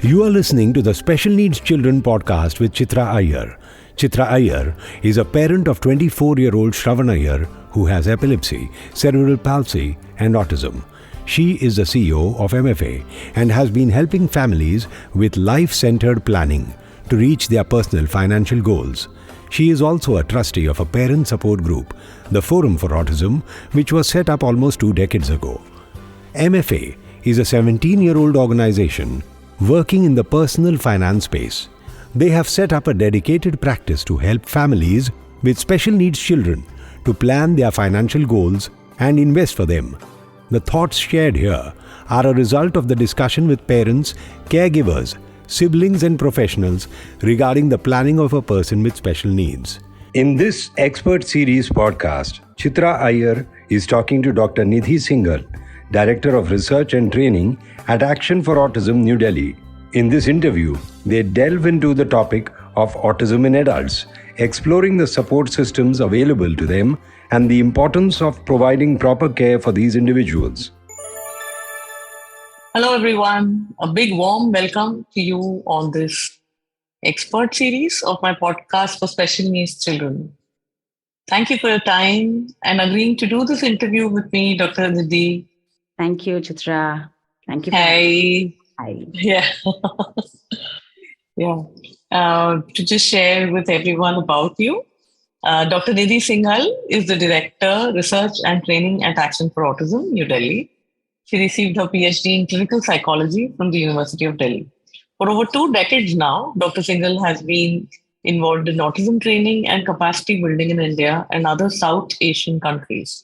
You are listening to the Special Needs Children podcast with Chitra Iyer. Chitra Iyer is a parent of 24-year-old Shravan Iyer who has epilepsy, cerebral palsy and autism. She is the CEO of MFA and has been helping families with life-centered planning to reach their personal financial goals. She is also a trustee of a parent support group, the Forum for Autism, which was set up almost 2 decades ago. MFA is a 17-year-old organization working in the personal finance space. They have set up a dedicated practice to help families with special needs children to plan their financial goals and invest for them. The thoughts shared here are a result of the discussion with parents, caregivers, siblings and professionals regarding the planning of a person with special needs. In this expert series podcast, Chitra Iyer is talking to Dr. Nidhi Singhal, Director of Research and Training at Action for Autism, New Delhi. In this interview, they delve into the topic of autism in adults, exploring the support systems available to them and the importance of providing proper care for these individuals. Hello, everyone. A big warm welcome to you on this expert series of my podcast for special needs children. Thank you for your time and agreeing to do this interview with me, Dr. Nidhi. Thank you, Chitra. Thank you. Hi. Yeah. To just share with everyone about you. Dr. Nidhi Singhal is the Director, Research and Training at Action for Autism, New Delhi. She received her PhD in clinical psychology from the University of Delhi. For over 2 decades now, Dr. Singhal has been involved in autism training and capacity building in India and other South Asian countries.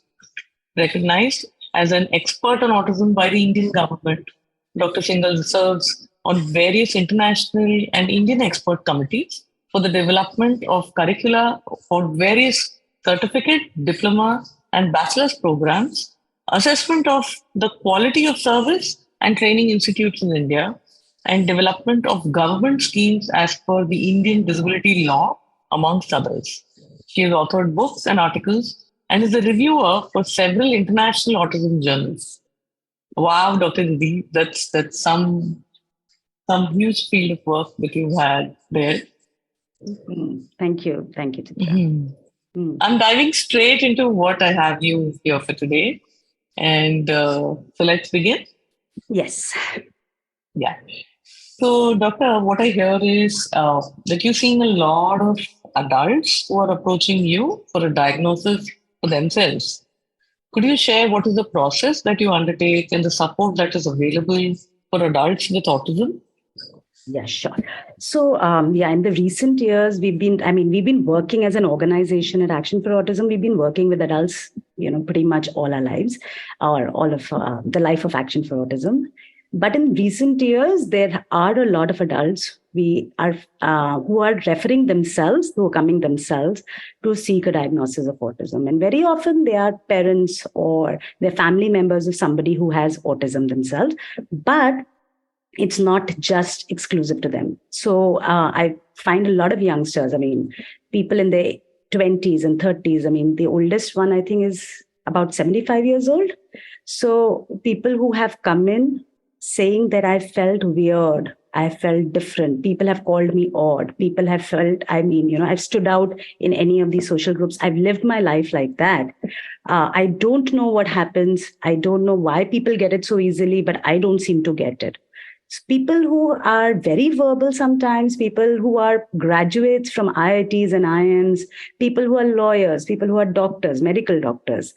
Recognized as an expert on autism by the Indian government, Dr. Singhal serves on various international and Indian expert committees for the development of curricula for various certificate, diploma, and bachelor's programs, assessment of the quality of service and training institutes in India, and development of government schemes as per the Indian disability law, amongst others. She has authored books and articles and is a reviewer for several international autism journals. Wow, Dr. Nidhi, that's some huge field of work that you've had there. Thank you, Chitra. Mm-hmm. I'm diving straight into what I have you here for today. And so let's begin. Yes. Yeah. So, Doctor, what I hear is that you're seeing a lot of adults who are approaching you for a diagnosis for themselves. Could you share what is the process that you undertake and the support that is available for adults with autism? Yeah, sure. So, in the recent years, we've been working as an organization at Action for Autism. We've been working with adults, pretty much all our lives, or all of the life of Action for Autism. But in recent years, there are a lot of adults who are referring themselves, who are coming themselves to seek a diagnosis of autism. And very often they are parents or they're family members of somebody who has autism themselves. But it's not just exclusive to them. So I find a lot of youngsters, people in their 20s and 30s. The oldest one, I think, is about 75 years old. So people who have come in saying that I felt weird, I felt different. People have called me odd. People have felt, I've stood out in any of these social groups. I've lived my life like that. I don't know what happens. I don't know why people get it so easily, but I don't seem to get it. People who are very verbal sometimes, people who are graduates from IITs and IIMs, people who are lawyers, people who are doctors, medical doctors,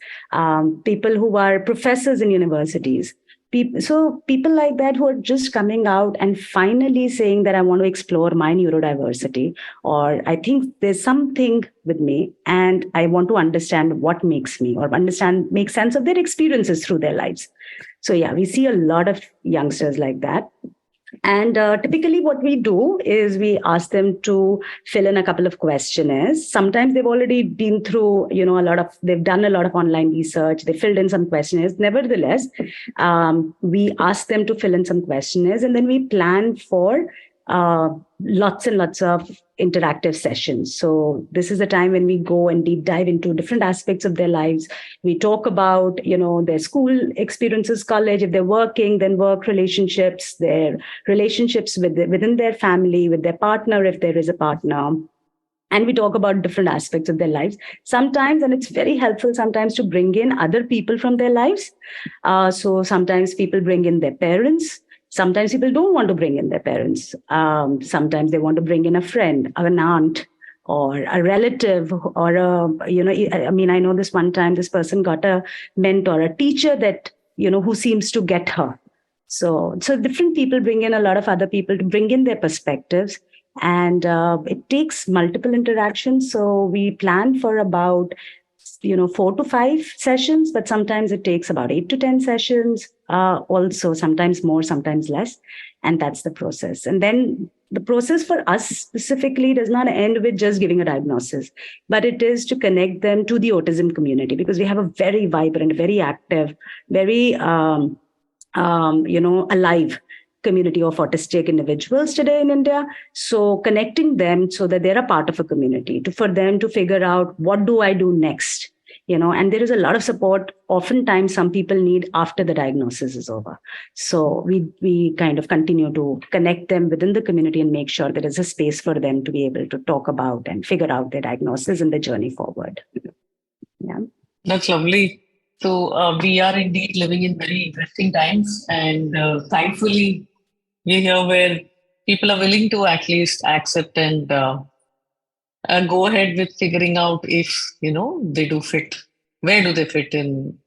people who are professors in universities. So people like that who are just coming out and finally saying that I want to explore my neurodiversity, or I think there's something with me and I want to understand what makes me, or make sense of their experiences through their lives. So we see a lot of youngsters like that. And typically what we do is we ask them to fill in a couple of questionnaires. Sometimes they've already been through, they've done a lot of online research. They filled in some questionnaires. Nevertheless, we ask them to fill in some questionnaires and then we plan for lots and lots of interactive sessions. So this is the time when we go and deep dive into different aspects of their lives. We talk about, their school experiences, college, if they're working, then work relationships, their relationships within their family, with their partner, if there is a partner. And we talk about different aspects of their lives sometimes, and it's very helpful sometimes to bring in other people from their lives. So sometimes people bring in their parents. Sometimes people don't want to bring in their parents. Sometimes they want to bring in a friend, an aunt, or a relative, or I know this one time, this person got a mentor, a teacher that, who seems to get her. So different people bring in a lot of other people to bring in their perspectives. And it takes multiple interactions. So we plan for about 4 to 5 sessions, but sometimes it takes about 8 to 10 sessions. Also, sometimes more, sometimes less. And that's the process. And then the process for us specifically does not end with just giving a diagnosis, but it is to connect them to the autism community, because we have a very vibrant, very active, very, alive community of autistic individuals today in India. So connecting them so that they're a part of a community, for them to figure out, what do I do next? And there is a lot of support oftentimes some people need after the diagnosis is over. So we kind of continue to connect them within the community and make sure there is a space for them to be able to talk about and figure out their diagnosis and the journey forward. Yeah. That's lovely. So we are indeed living in very interesting times, and thankfully we're here where people are willing to at least accept and go ahead with figuring out if, they do fit. Where do they fit in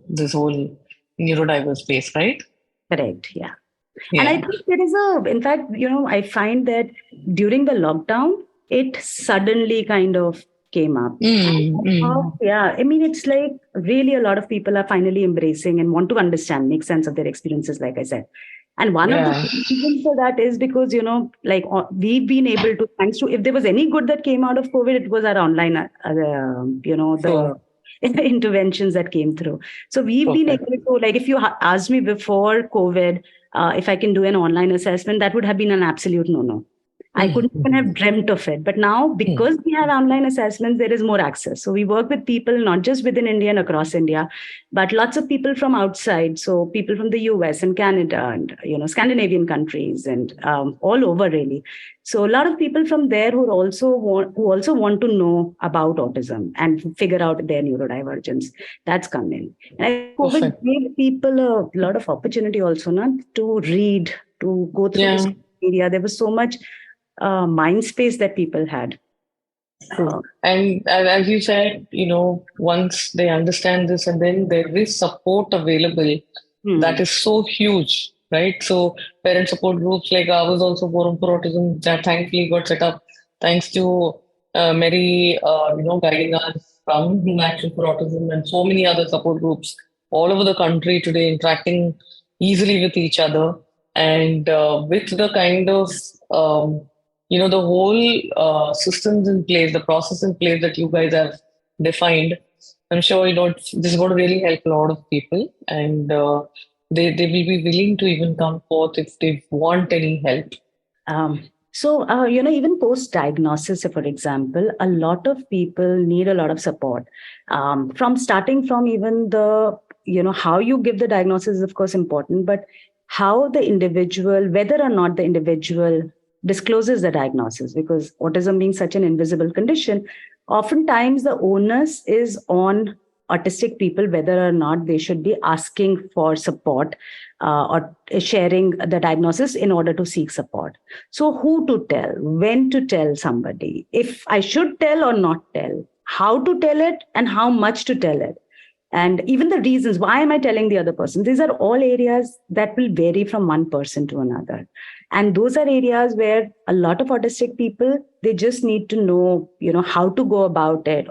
this whole neurodiverse space, right? Correct, yeah. And I think there is in fact, I find that during the lockdown, it suddenly kind of came up. Yeah, I mean, it's like really a lot of people are finally embracing and want to understand, make sense of their experiences, like I said. And one of the reasons for that is because, we've been able to, thanks to, if there was any good that came out of COVID, it was our online, the interventions that came through. So we've been able to, if you asked me before COVID, if I can do an online assessment, that would have been an absolute no-no. I couldn't even have dreamt of it. But now, because we have online assessments, there is more access. So we work with people, not just within India and across India, but lots of people from outside. So people from the US and Canada and, Scandinavian countries and all over really. So a lot of people from there who also want to know about autism and figure out their neurodivergence. That's come in. And COVID gave people a lot of opportunity also, not to read, to go through this media. There was so much mind space that people had. And as you said, once they understand this, and then there is support available, that is so huge, right? So parent support groups like ours, also Forum for Autism, that thankfully got set up thanks to Mary, guiding us from Action for Autism, and so many other support groups all over the country today, interacting easily with each other. And with the kind of the whole systems in place, the process in place that you guys have defined, I'm sure, this is going to really help a lot of people, and they will be willing to even come forth if they want any help. So, even post-diagnosis, for example, a lot of people need a lot of support. Starting from even the, how you give the diagnosis is, of course, important, but how the individual, whether or not the individual discloses the diagnosis, because autism being such an invisible condition, oftentimes the onus is on autistic people whether or not they should be asking for support or sharing the diagnosis in order to seek support. So who to tell, when to tell somebody, if I should tell or not tell, how to tell it and how much to tell it. And even the reasons, why am I telling the other person? These are all areas that will vary from one person to another. And those are areas where a lot of autistic people, they just need to know, how to go about it.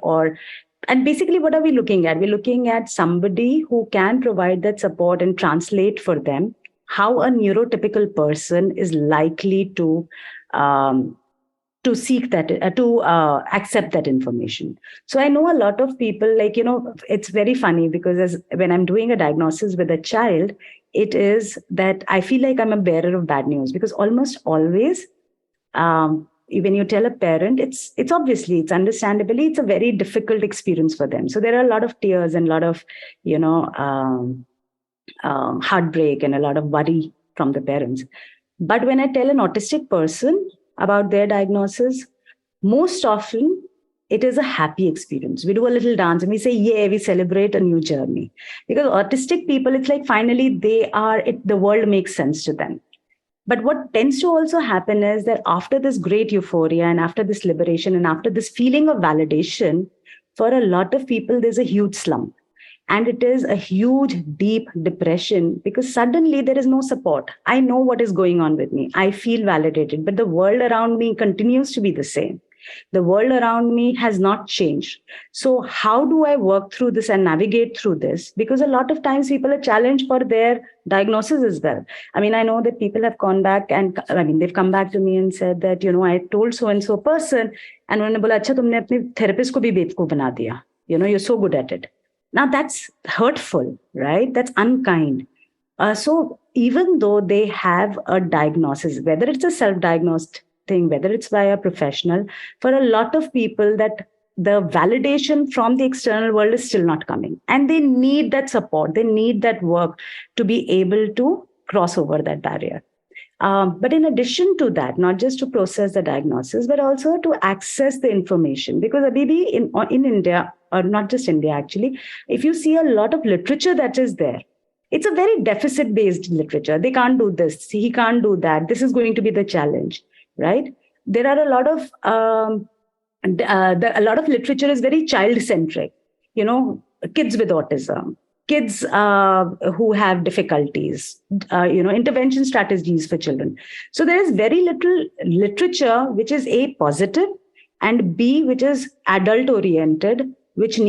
And basically, what are we looking at? We're looking at somebody who can provide that support and translate for them how a neurotypical person is likely to seek that, to accept that information. So I know a lot of people, it's very funny because when I'm doing a diagnosis with a child, it is that I feel like I'm a bearer of bad news, because almost always, when you tell a parent, it's obviously, it's understandably, it's a very difficult experience for them. So there are a lot of tears and a lot of, heartbreak and a lot of worry from the parents. But when I tell an autistic person about their diagnosis, most often it is a happy experience. We do a little dance and we say, yeah, we celebrate a new journey. Because autistic people, it's like finally the world makes sense to them. But what tends to also happen is that after this great euphoria and after this liberation and after this feeling of validation, for a lot of people, there's a huge slump. And it is a huge, deep depression, because suddenly there is no support. I know what is going on with me. I feel validated, but the world around me continues to be the same. The world around me has not changed. So how do I work through this and navigate through this? Because a lot of times people are challenged for their diagnosis as well. I mean, I know that people have gone back and they've come back to me and said that, I told so-and-so person, and उन्होंने बोला, अच्छा तुमने अपने therapist को भी बेवकूफ बना दिया. You're so good at it. Now that's hurtful, right? That's unkind. So even though they have a diagnosis, whether it's a self-diagnosed thing, whether it's by a professional, for a lot of people that the validation from the external world is still not coming. And they need that support. They need that work to be able to cross over that barrier. But in addition to that, not just to process the diagnosis, but also to access the information. Because maybe in India, or not just India actually, if you see a lot of literature that is there, it's a very deficit-based literature. They can't do this. He can't do that. This is going to be the challenge, right? There are a lot of literature is very child-centric. Kids with autism, kids who have difficulties, intervention strategies for children. So there is very little literature which is A, positive, and B, which is adult-oriented, which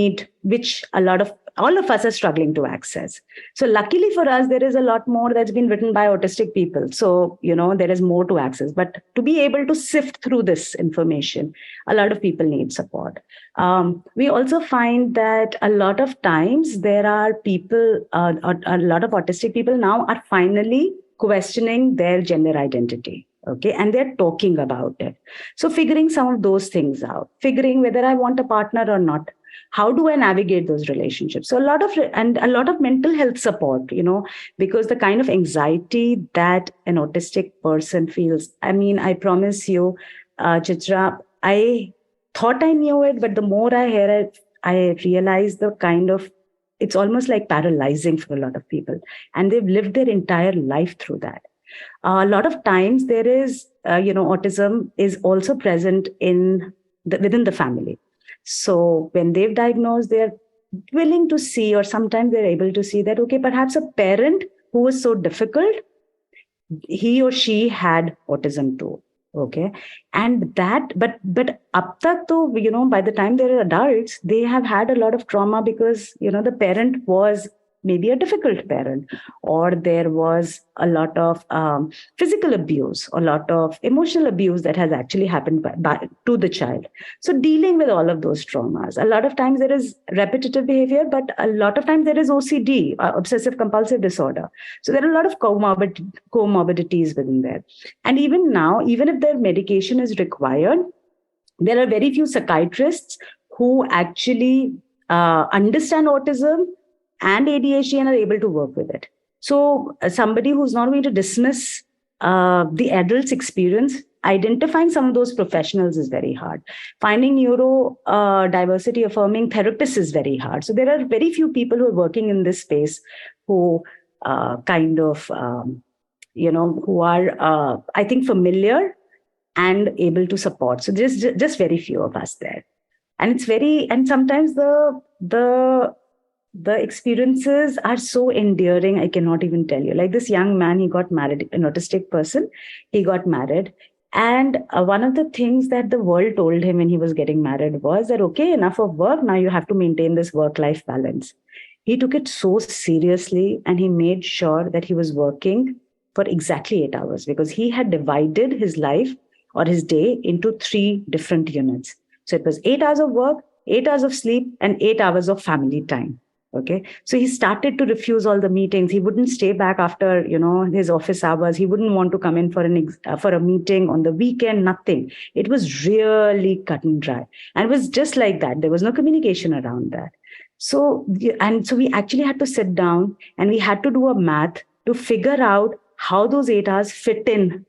all of us are struggling to access. So luckily for us, there is a lot more that's been written by autistic people. So, there is more to access. But to be able to sift through this information, a lot of people need support. We also find that a lot of times there are people, a lot of autistic people now are finally questioning their gender identity. Okay. And they're talking about it. So figuring some of those things out, figuring whether I want a partner or not. How do I navigate those relationships? So a lot of mental health support, because the kind of anxiety that an autistic person feels. I mean, I promise you, Chitra, I thought I knew it, but the more I hear it, I realize it's almost like paralyzing for a lot of people. And they've lived their entire life through that. A lot of times there is, autism is also present within the family. So when they've diagnosed, they're willing to see, or sometimes they're able to see that, okay, perhaps a parent who was so difficult, he or she had autism too. Okay. And that, but up tak to, by the time they're adults, they have had a lot of trauma because, the parent was maybe a difficult parent, or there was a lot of physical abuse, a lot of emotional abuse that has actually happened to the child. So dealing with all of those traumas, a lot of times there is repetitive behavior, but a lot of times there is OCD, obsessive compulsive disorder. So there are a lot of co-morbidities within there. And even now, even if their medication is required, there are very few psychiatrists who actually understand autism and ADHD and are able to work with it. So somebody who's not going to dismiss the adult's experience, identifying some of those professionals is very hard. Finding neurodiversity affirming therapists is very hard. So there are very few people who are working in this space who who are, I think, familiar and able to support. So there's just very few of us there. And sometimes the experiences are so endearing, I cannot even tell you. Like this young man, he got married, an autistic person, he got married. And one of the things that the world told him when he was getting married was that, okay, enough of work, now you have to maintain this work-life balance. He took it so seriously and he made sure that he was working for exactly 8 hours because he had divided his life or his day into 3 different units. So it was 8 hours of work, 8 hours of sleep, and 8 hours of family time. Okay. So he started to refuse all the meetings. He wouldn't stay back after, his office hours. He wouldn't want to come in for a meeting on the weekend, nothing. It was really cut and dry. And it was just like that. There was no communication around that. So we actually had to sit down and we had to do a math to figure out how those 8 hours fit in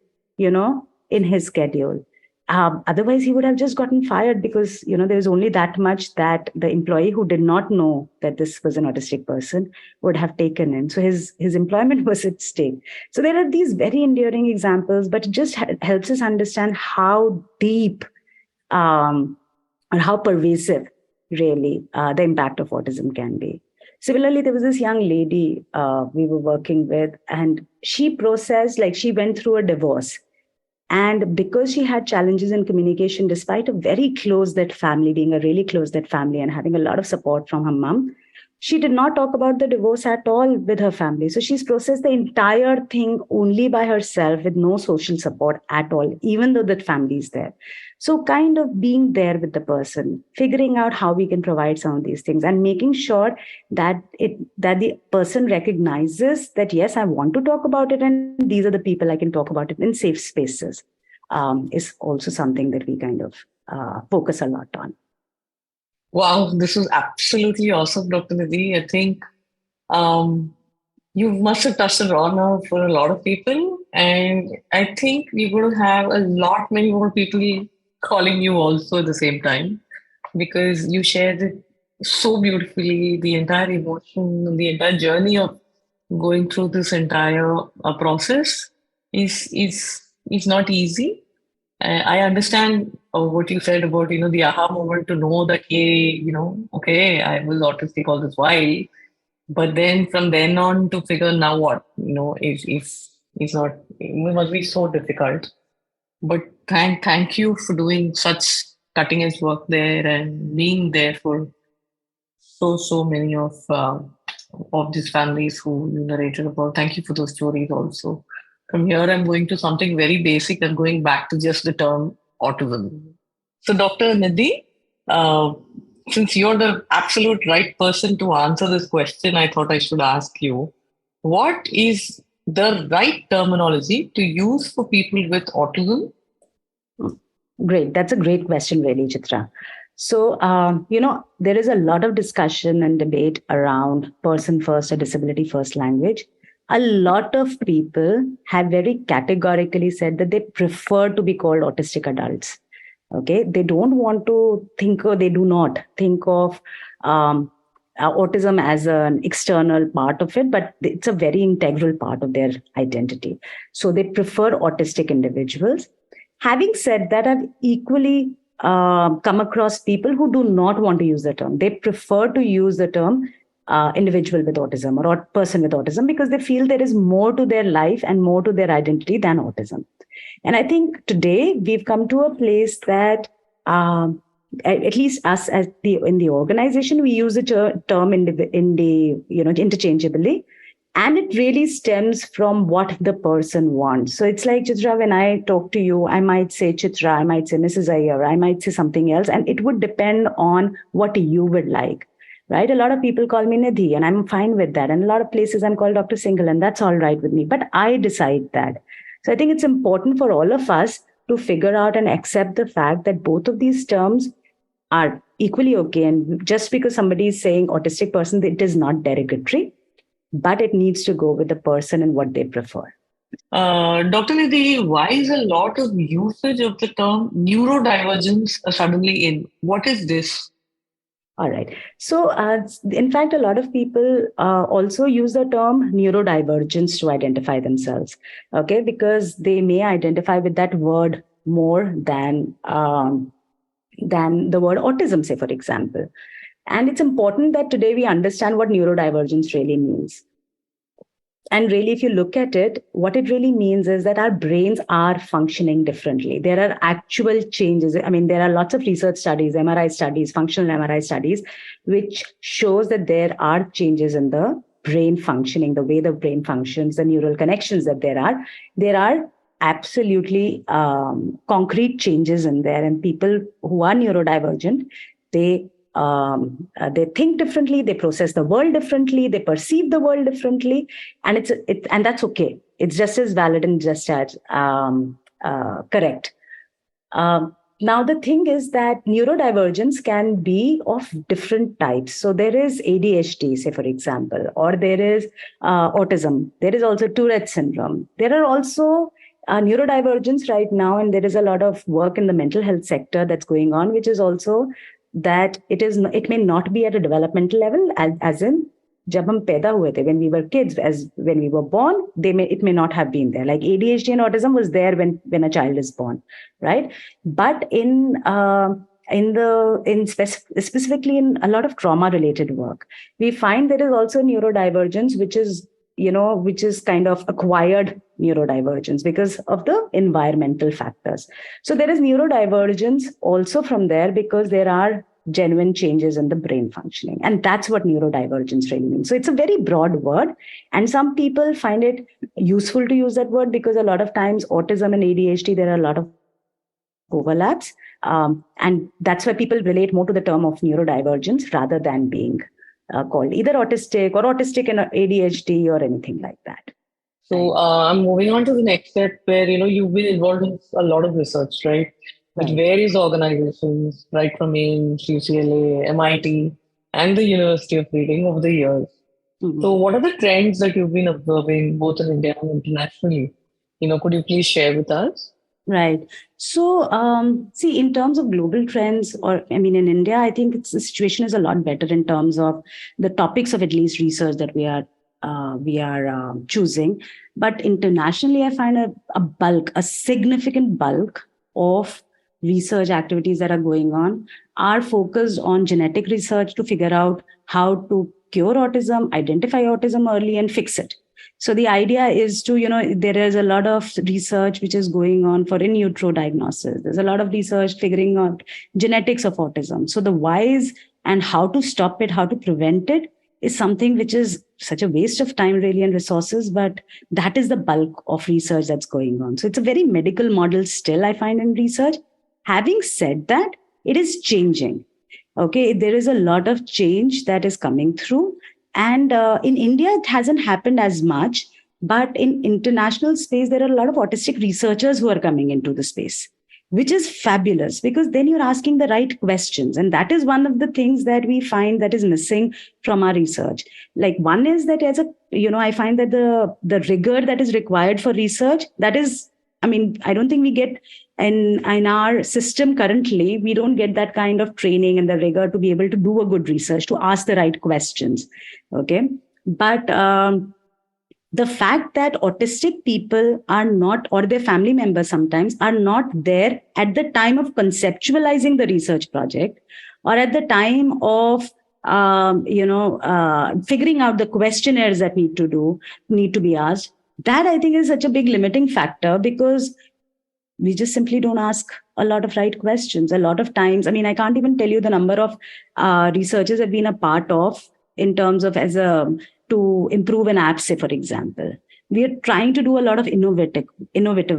his schedule. Otherwise, he would have just gotten fired because, there was only that much that the employee who did not know that this was an autistic person would have taken in. So his employment was at stake. So there are these very endearing examples, but it just helps us understand how deep or how pervasive really the impact of autism can be. Similarly, there was this young lady we were working with, and she went through a divorce. And because she had challenges in communication, despite a very close-knit family, being a really close-knit family and having a lot of support from her mom, she did not talk about the divorce at all with her family. So she's processed the entire thing only by herself with no social support at all, even though that family is there. So kind of being there with the person, figuring out how we can provide some of these things and making sure that the person recognizes that, yes, I want to talk about it and these are the people I can talk about it in safe spaces, is also something that we kind of focus a lot on. Wow, this was absolutely awesome, Dr. Nidhi. I think you must have touched a raw nerve for a lot of people. And I think we're going to have many more people calling you also at the same time, because you shared it so beautifully, the entire emotion, the entire journey of going through this entire process is not easy. I understand what you said about, the aha moment to know that, hey, okay, I was autistic all this while. But then from then on to figure now what, it's not, it must be so difficult. But thank you for doing such cutting edge work there and being there for so many of these families who you narrated about. Thank you for those stories also. From here, I'm going to something very basic and going back to just the term autism. So, Dr. Nidhi, since you're the absolute right person to answer this question, I thought I should ask you, what is the right terminology to use for people with autism? Great. That's a great question, really, Chitra. So, there is a lot of discussion and debate around person first or disability first language. A lot of people have very categorically said that they prefer to be called autistic adults. Okay. They don't want to think, or they do not think of autism as an external part of it, but it's a very integral part of their identity. So they prefer autistic individuals. Having said that, I've equally come across people who do not want to use the term. They prefer to use the term individual with autism or person with autism because they feel there is more to their life and more to their identity than autism. And I think today we've come to a place that at least us in the organization, we use the term interchangeably. And it really stems from what the person wants. So it's like, Chitra, when I talk to you, I might say Chitra, I might say Mrs. Iyer, I might say something else. And it would depend on what you would like, right? A lot of people call me Nidhi and I'm fine with that. And a lot of places I'm called Dr. Singhal and that's all right with me. But I decide that. So I think it's important for all of us to figure out and accept the fact that both of these terms are equally okay. And just because somebody is saying autistic person, it is not derogatory. But it needs to go with the person and what they prefer. Dr. Nidhi, why is a lot of usage of the term neurodivergence suddenly in? What is this? All right. So, in fact, a lot of people also use the term neurodivergence to identify themselves, okay, because they may identify with that word more than the word autism, say, for example. And it's important that today we understand what neurodivergence really means. And really, if you look at it, what it really means is that our brains are functioning differently. There are actual changes. I mean, there are lots of research studies, MRI studies, functional MRI studies, which shows that there are changes in the brain functioning, the way the brain functions, the neural connections that there are. There are absolutely concrete changes in there. And people who are neurodivergent, they they think differently, they process the world differently, they perceive the world differently, and and that's okay. It's just as valid and just as correct. Now, the thing is that neurodivergence can be of different types. So there is ADHD, say, for example, or there is autism. There is also Tourette syndrome. There are also neurodivergence right now, and there is a lot of work in the mental health sector that's going on, which is also that it may not be at a developmental level, as in जब हम पैदा हुए थे, when we were kids, when we were born, it may not have been there. Like ADHD and autism was there when a child is born, right? But specifically in a lot of trauma related work, we find there is also neurodivergence, which is kind of acquired neurodivergence because of the environmental factors. So there is neurodivergence also from there because there are genuine changes in the brain functioning. And that's what neurodivergence really means. So it's a very broad word. And some people find it useful to use that word because a lot of times autism and ADHD, there are a lot of overlaps. And that's why people relate more to the term of neurodivergence rather than being called either autistic or autistic and ADHD or anything like that. So I'm moving on to the next step where, you've been involved in a lot of research, right? With various organizations, right from AIMS, UCLA, MIT, and the University of Reading over the years. Mm-hmm. So what are the trends that you've been observing both in India and internationally? Could you please share with us? Right. So, see, in terms of global trends, in India, I think the situation is a lot better in terms of the topics of at least research that we are choosing. But internationally, I find a significant bulk of research activities that are going on are focused on genetic research to figure out how to cure autism, identify autism early, and fix it. So the idea is to, there is a lot of research which is going on for in utero diagnosis. There's a lot of research figuring out genetics of autism. So the whys and how to stop it, how to prevent it is something which is such a waste of time really and resources, but that is the bulk of research that's going on. So it's a very medical model still, I find, in research. Having said that, it is changing. Okay, there is a lot of change that is coming through. And in India, it hasn't happened as much. But in international space, there are a lot of autistic researchers who are coming into the space, which is fabulous because then you're asking the right questions. And that is one of the things that we find that is missing from our research. Like one is that I find that the rigor that is required for research, that is, I don't think we get in our system currently, we don't get that kind of training and the rigor to be able to do a good research, to ask the right questions. Okay. But the fact that autistic people are not, or their family members sometimes are not there at the time of conceptualizing the research project or at the time of figuring out the questionnaires that need to be asked, that I think is such a big limiting factor because we just simply don't ask a lot of right questions. A lot of times, I can't even tell you the number of researchers I've been a part of in terms of to improve an app, say, for example. We are trying to do a lot of innovative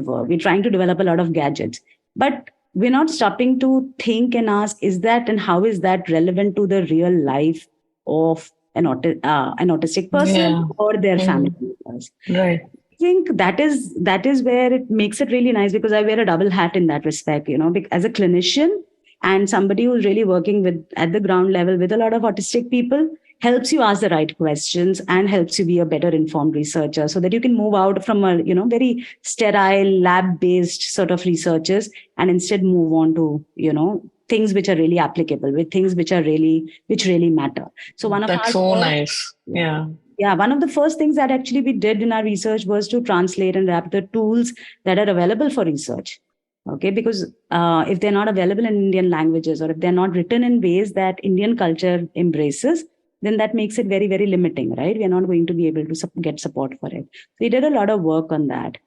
work. We're trying to develop a lot of gadgets, but we're not stopping to think and ask, is that and how is that relevant to the real life of an autistic person or their family members? Right. I think that is where it makes it really nice because I wear a double hat in that respect, as a clinician and somebody who's really working at the ground level with a lot of autistic people, helps you ask the right questions and helps you be a better informed researcher so that you can move out from a, very sterile lab-based sort of researchers and instead move on to, things which are really applicable, with things which really matter. So that's so nice. Yeah. Yeah, one of the first things that actually we did in our research was to translate and wrap the tools that are available for research. Okay, because if they're not available in Indian languages or if they're not written in ways that Indian culture embraces, then that makes it very, very limiting, right? We're not going to be able to get support for it. So we did a lot of work on that.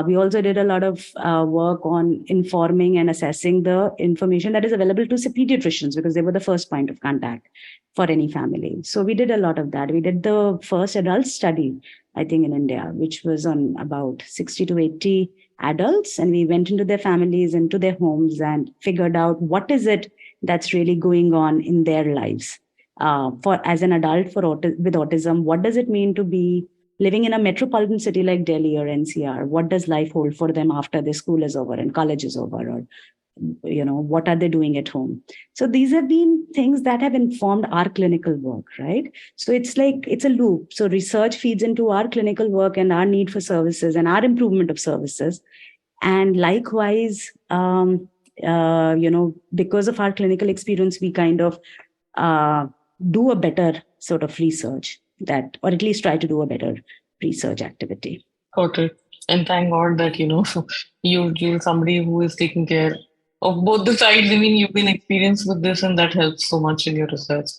We also did a lot of work on informing and assessing the information that is available to pediatricians because they were the first point of contact for any family. So we did a lot of that. We did the first adult study, I think, in India, which was on about 60 to 80 adults. And we went into their families, into their homes and figured out what is it that's really going on in their lives. For as an adult with autism, what does it mean to be living in a metropolitan city like Delhi or NCR? What does life hold for them after their school is over and college is over? Or what are they doing at home? So these have been things that have informed our clinical work, right? So it's a loop. So research feeds into our clinical work and our need for services and our improvement of services. And likewise, because of our clinical experience, we kind of do a better sort of research or at least try to do a better research activity. Got it. And thank God that, you're somebody who is taking care of both the sides. I mean, you've been experienced with this, and that helps so much in your research.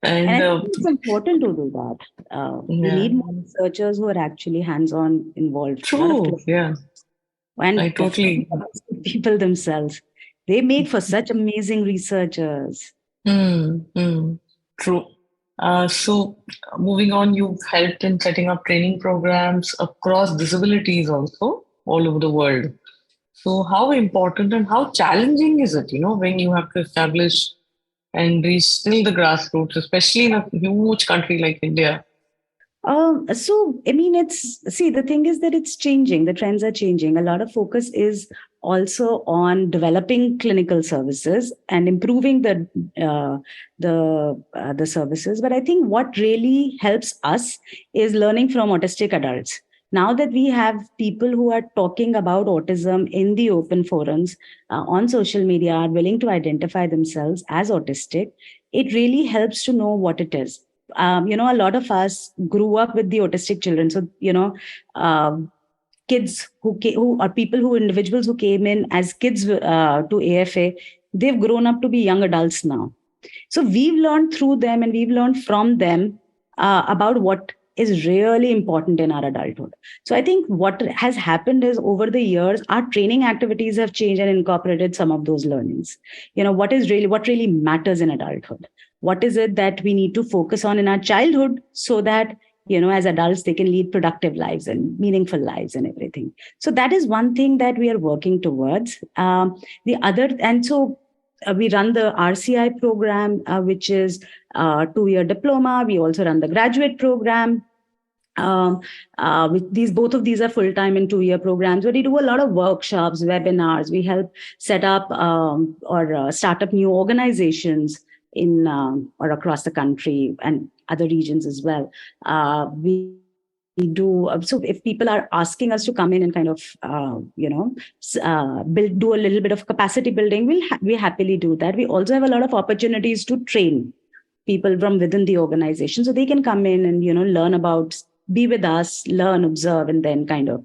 And I think it's important to do that. We need more researchers who are actually hands-on involved. True, yeah. And I totally people themselves. They make for such amazing researchers. True. So moving on, you've helped in setting up training programs across disabilities also all over the world. So how important and how challenging is it, when you have to establish and reach till the grassroots, especially in a huge country like India? The thing is that it's changing. The trends are changing. A lot of focus is also on developing clinical services and improving the services. But I think what really helps us is learning from autistic adults. Now that we have people who are talking about autism in the open forums on social media, are willing to identify themselves as autistic, it really helps to know what it is. A lot of us grew up with the autistic children. So, kids individuals who came in as kids to AFA, they've grown up to be young adults now. So we've learned through them and we've learned from them about what is really important in our adulthood. So I think what has happened is over the years, our training activities have changed and incorporated some of those learnings. What really matters in adulthood? What is it that we need to focus on in our childhood so that, as adults, they can lead productive lives and meaningful lives and everything. So that is one thing that we are working towards. We run the RCI program, which is a 2-year diploma. We also run the graduate program. Both of these are full-time and 2-year programs, where we do a lot of workshops, webinars. We help set up or start up new organizations in or across the country and other regions as well. We do so if people are asking us to come in and kind of do a little bit of capacity building, we happily do that. We also have a lot of opportunities to train people from within the organization, so they can come in and learn about, be with us, learn, observe, and then kind of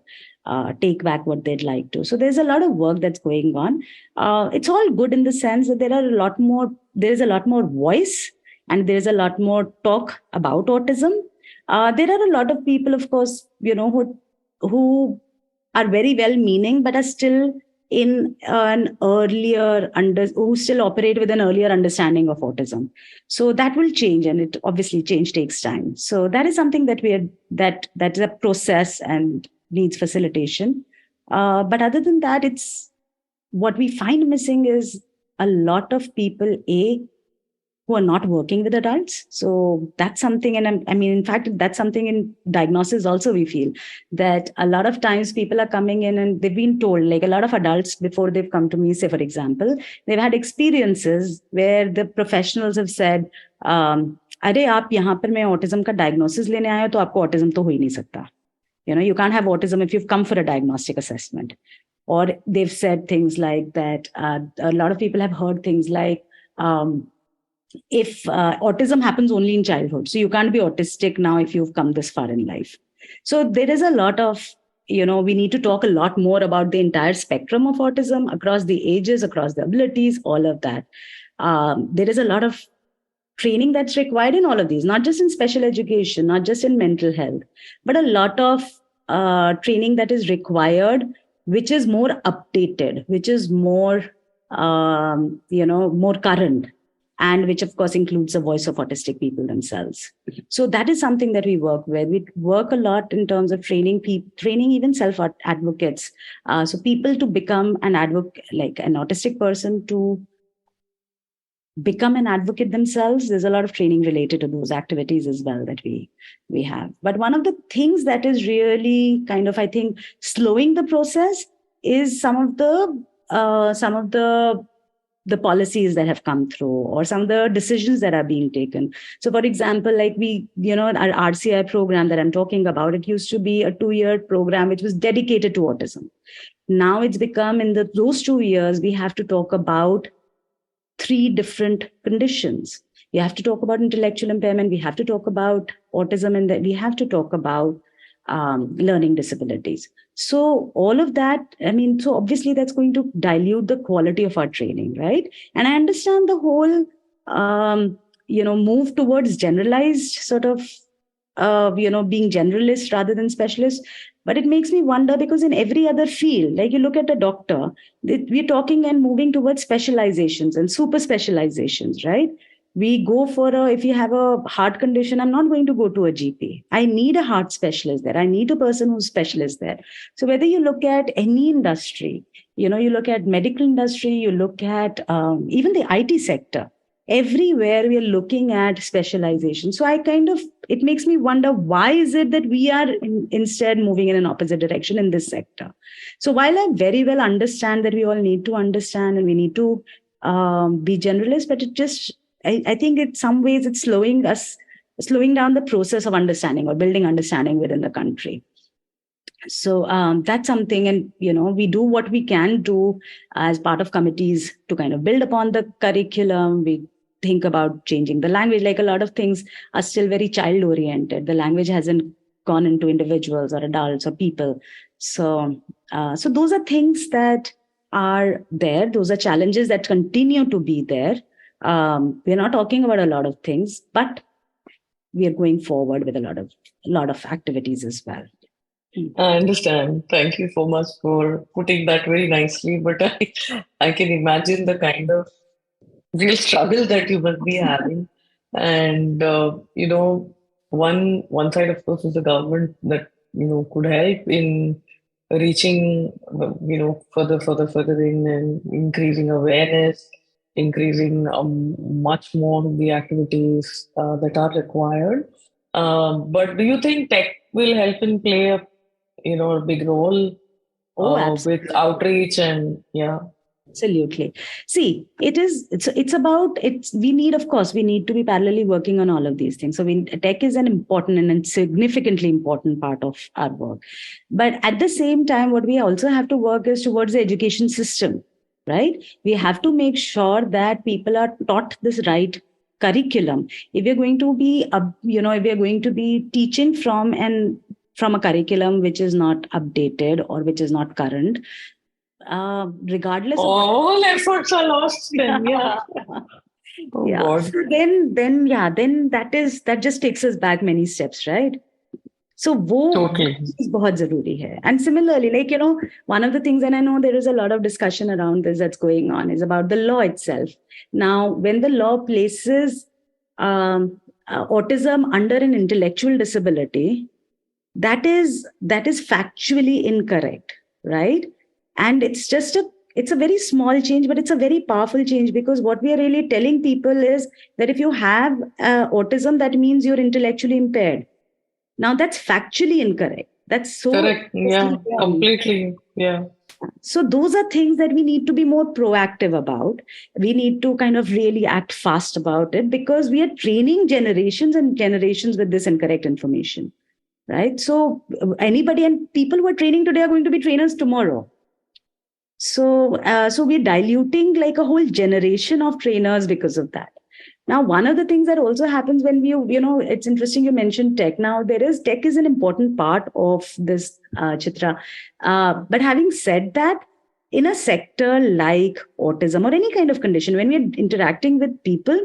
take back what they'd like to. So there's a lot of work that's going on. It's all good in the sense that there is a lot more voice and there's a lot more talk about autism. There are a lot of people, of course, who are very well-meaning, but are still in an earlier who still operate with an earlier understanding of autism. So that will change, and it obviously change takes time. So that is something that that is a process and needs facilitation. But other than that, it's what we find missing is a lot of people, who are not working with adults. So that's something, and in fact, that's something in diagnosis also we feel, that a lot of times people are coming in and they've been told, like a lot of adults before they've come to me, say, for example, they've had experiences where the professionals have said, अरे आप यहाँ पर मैं autism का diagnosis लेने आया तो आपको autism तो हो ही नहीं सकता. You can't have autism if you've come for a diagnostic assessment. Or they've said things like that. A lot of people have heard things like, if autism happens only in childhood, so you can't be autistic now if you've come this far in life. So there is a lot of, we need to talk a lot more about the entire spectrum of autism across the ages, across the abilities, all of that. There is a lot of training that's required in all of these, not just in special education, not just in mental health, but a lot of training that is required, which is more updated, which is more, more current, and which of course includes the voice of autistic people themselves. So that is something that we work with. We work a lot in terms of training even self-advocates. So people to become an advocate, like an autistic person, to become an advocate themselves. There's a lot of training related to those activities as well that we have. But one of the things that is really kind of, I think, slowing the process is some of the policies that have come through, or some of the decisions that are being taken. So for example, like our RCI program that I'm talking about, it used to be a 2-year program which was dedicated to autism. Now it's become, in those 2 years, we have to talk about 3 different conditions. We have to talk about intellectual impairment, we have to talk about autism, and then we have to talk about learning disabilities. So all of that, so obviously that's going to dilute the quality of our training, right? And I understand the whole, move towards generalized sort of, being generalist rather than specialist. But it makes me wonder, because in every other field, like you look at a doctor, we're talking and moving towards specializations and super specializations, right? We go for if you have a heart condition, I'm not going to go to a GP. I need a heart specialist there. I need a person who's specialist there. So whether you look at any industry, you look at medical industry, you look at even the IT sector, everywhere we are looking at specialization. So it makes me wonder, why is it that we are instead moving in an opposite direction in this sector? So while I very well understand that we all need to understand and we need to be generalists, but I think in some ways it's slowing down the process of understanding or building understanding within the country. So that's something, and we do what we can do as part of committees to kind of build upon the curriculum. We think about changing the language. Like, a lot of things are still very child oriented. The language hasn't gone into individuals or adults or people. So those are things that are there. Those are challenges that continue to be there. We're not talking about a lot of things, but we are going forward with a lot of activities as well. I understand. Thank you so much for putting that very nicely. But I can imagine the kind of real struggle that you must be having. And one side, of course, is the government that could help in reaching further in and increasing awareness, increasing much more the activities that are required. But do you think tech will help in play a big role with outreach and Absolutely. See, we need to be parallelly working on all of these things. So tech is an important and significantly important part of our work. But at the same time, what we also have to work is towards the education system, right? We have to make sure that people are taught this right curriculum. If we're going to be teaching from a curriculum which is not updated or which is not current, regardless all efforts are lost then. Yeah. So then that just takes us back many steps, right? So totally is बहुत ज़रूरी है. And similarly, one of the things, and I know there is a lot of discussion around this that's going on, is about the law itself. Now, when the law places autism under an intellectual disability, that is factually incorrect, right? And it's a very small change, but it's a very powerful change, because what we are really telling people is that if you have autism, that means you're intellectually impaired. Now, that's factually incorrect. That's so correct. Yeah, completely. Yeah. So those are things that we need to be more proactive about. We need to kind of really act fast about it, because we are training generations and generations with this incorrect information, right? So anybody and people who are training today are going to be trainers tomorrow. So we're diluting like a whole generation of trainers because of that. Now, one of the things that also happens when it's interesting you mentioned tech. Now, tech is an important part of this, Chitra. But having said that, in a sector like autism or any kind of condition, when we're interacting with people,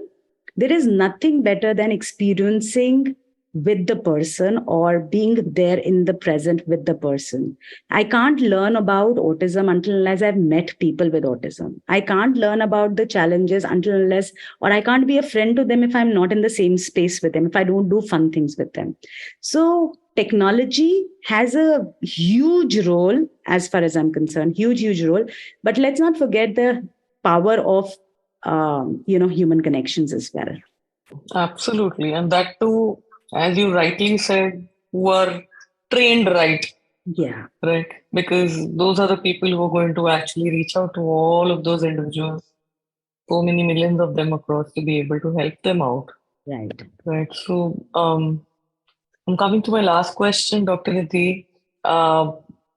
there is nothing better than experiencing with the person or being there in the present with the person. I can't learn about autism unless I've met people with autism. I can't learn about the challenges or I can't be a friend to them if I'm not in the same space with them, if I don't do fun things with them. So technology has a huge role, as far as I'm concerned, huge role. But let's not forget the power of human connections as well. Absolutely. And that too, as you rightly said, who are trained right. Yeah. Right. Because those are the people who are going to actually reach out to all of those individuals, so many millions of them across, to be able to help them out. Right. Right. So I'm coming to my last question, Dr. Nidhi.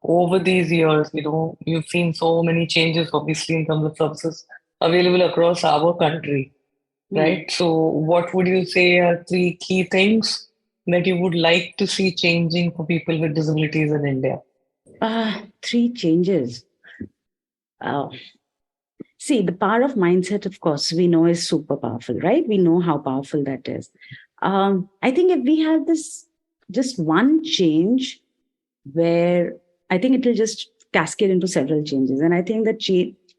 Over these years, you've seen so many changes, obviously, in terms of services available across our country. Right. So, what would you say are three key things that you would like to see changing for people with disabilities in India? Three changes. See, the power of mindset, of course, we know is super powerful, right? We know how powerful that is. I think if we have this just one change where I think it will just cascade into several changes. And I think that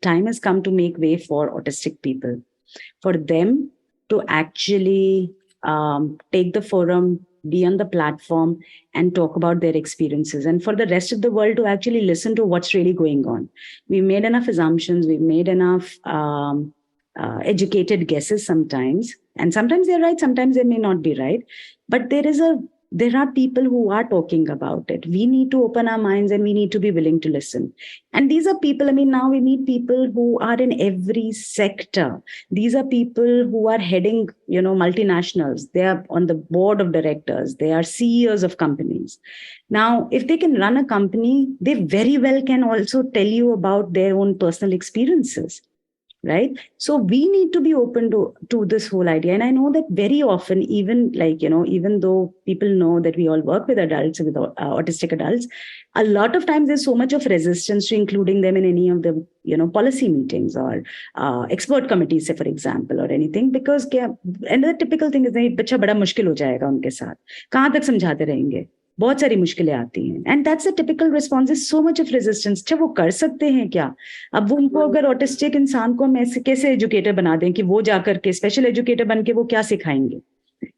time has come to make way for autistic people, for them to actually take the forum, be on the platform, and talk about their experiences, and for the rest of the world to actually listen to what's really going on. We've made enough assumptions, we've made enough educated guesses sometimes, and sometimes they're right, sometimes they may not be right, but there are people who are talking about it. We need to open our minds and we need to be willing to listen. And these are people, now we meet people who are in every sector. These are people who are heading, multinationals. They are on the board of directors. They are CEOs of companies. Now, if they can run a company, they very well can also tell you about their own personal experiences. Right. So we need to be open to this whole idea. And I know that very often, even though people know that we all work with adults, with autistic adults, a lot of times there's so much of resistance to including them in any of the, policy meetings or expert committees, say, for example, or anything, because another typical thing is that बच्चा बड़ा मुश्किल हो जाएगा उनके साथ, कहाँ तक समझाते रहेंगे, बहुत सारी मुश्किलें आती हैं. And that's a typical response, is so much of resistance. अच्छा, वो कर सकते हैं क्या? अब वो उनको अगर ऑटिस्टिक इंसान को हम ऐसे कैसे एजुकेटर बना दें कि वो जाकर के स्पेशल एजुकेटर बन के वो क्या सिखाएंगे?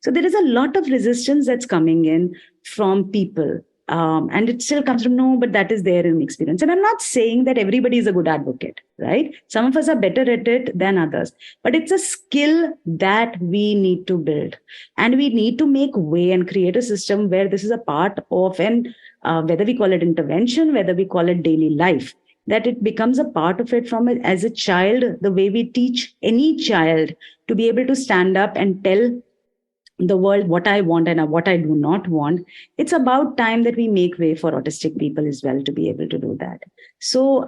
So there is a lot of resistance that's coming in from people. And it still comes from, no, but that is there in experience. And I'm not saying that everybody is a good advocate, right? Some of us are better at it than others, but it's a skill that we need to build. And we need to make way and create a system where this is a part of, and whether we call it intervention, whether we call it daily life, that it becomes a part of it from as a child, the way we teach any child to be able to stand up and tell the world what I want and what I do not want. It's about time that we make way for autistic people as well to be able to do that. So,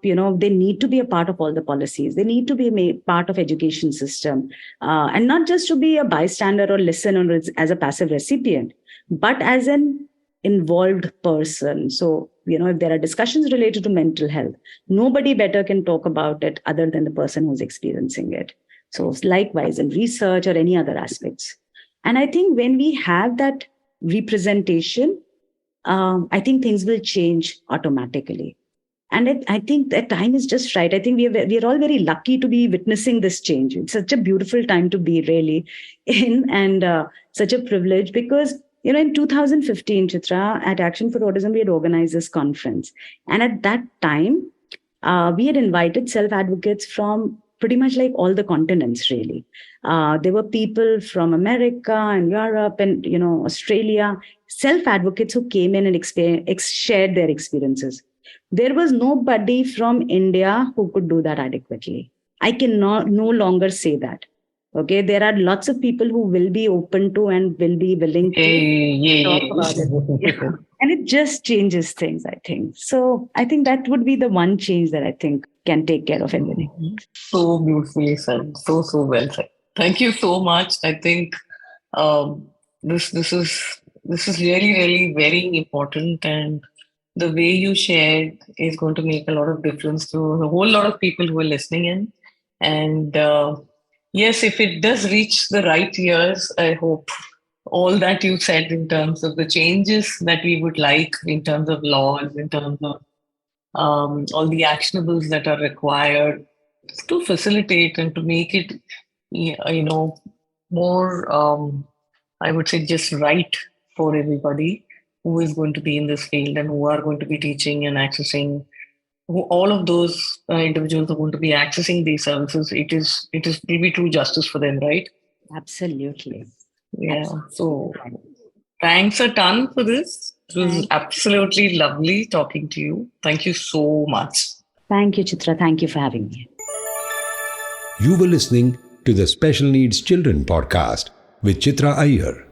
they need to be a part of all the policies. They need to be part of education system, and not just to be a bystander or listen or as a passive recipient, but as an involved person. So, if there are discussions related to mental health, nobody better can talk about it other than the person who's experiencing it. So likewise in research or any other aspects. And I think when we have that representation, I think things will change automatically. And I think that time is just right. I think we are all very lucky to be witnessing this change. It's such a beautiful time to be really in, and such a privilege, because in 2015, Chitra, at Action for Autism, we had organized this conference. And at that time, we had invited self-advocates from pretty much like all the continents, really. There were people from America and Europe and, Australia, self-advocates who came in and shared their experiences. There was nobody from India who could do that adequately. I can no longer say that. Okay, there are lots of people who will be open to and will be willing to talk about it. Yeah. And it just changes things, I think. So I think that would be the one change that I think can take care of everything. So beautifully said. So well said. Thank you so much. I think this is really very important, and the way you shared is going to make a lot of difference to a whole lot of people who are listening in. And yes, if it does reach the right ears, I hope all that you said in terms of the changes that we would like in terms of laws, in terms of all the actionables that are required to facilitate and to make it, more, I would say, just right for everybody who is going to be in this field and who are going to be teaching and accessing all of those individuals are going to be accessing these services, it will be true justice for them, right? Absolutely. Yeah. Absolutely. So thanks a ton for this. It was absolutely lovely talking to you. Thank you so much. Thank you, Chitra. Thank you for having me. You were listening to the Special Needs Children podcast with Chitra Iyer,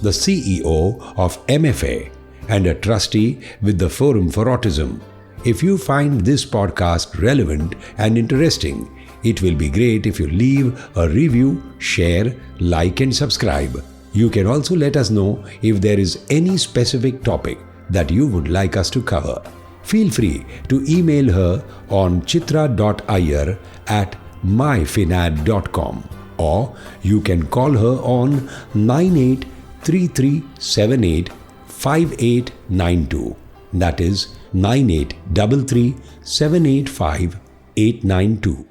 the CEO of MFA and a trustee with the Forum for Autism. If you find this podcast relevant and interesting, it will be great if you leave a review, share, like and subscribe. You can also let us know if there is any specific topic that you would like us to cover. Feel free to email her on chitra.iyer@myfinad.com, or you can call her on 9833785892. That is 9833785892.